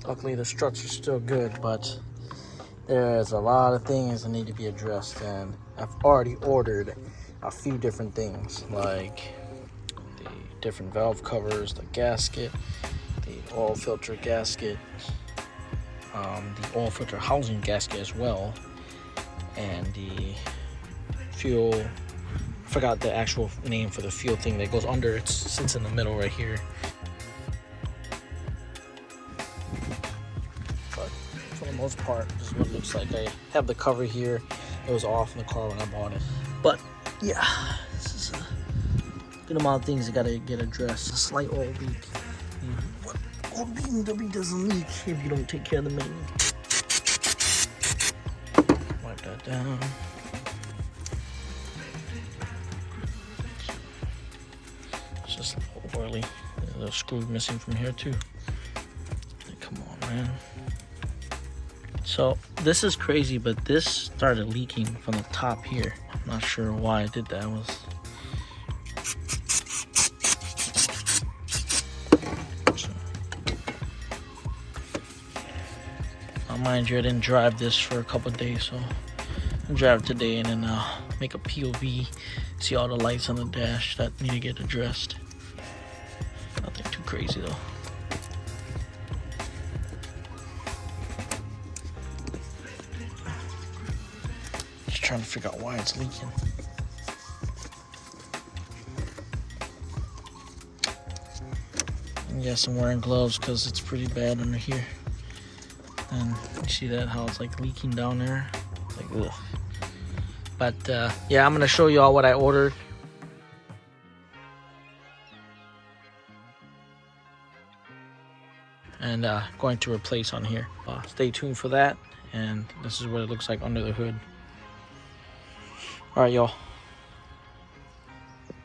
Luckily the struts are still good, but there's a lot of things that need to be addressed, and I've already ordered a few different things, like the different valve covers, the gasket, the oil filter gasket, the oil filter housing gasket as well, and the fuel. I forgot the actual name for the fuel thing that goes under. It sits in the middle right here. But for the most part, this is what it looks like. I have the cover here. It was off in the car when I bought it. But yeah, this is a good amount of things that gotta get addressed. A slight oil leak. What oil BMW doesn't leak if you don't take care of the main. Wipe that down. It's just a little oily. There's a little screw missing from here too. Come on, man. So this is crazy, but this started leaking from the top here. I'm not sure why I did that. Mind you, I didn't drive this for a couple of days, so I'll drive it today and then make a POV, see all the lights on the dash that need to get addressed. Nothing too crazy though. Just trying to figure out why it's leaking. And yes, I'm wearing gloves because it's pretty bad under here. And you see that, how it's like leaking down there, like ugh. But yeah, I'm gonna show you all what I ordered. And going to replace on here. Stay tuned for that. And this is what it looks like under the hood. All right, y'all.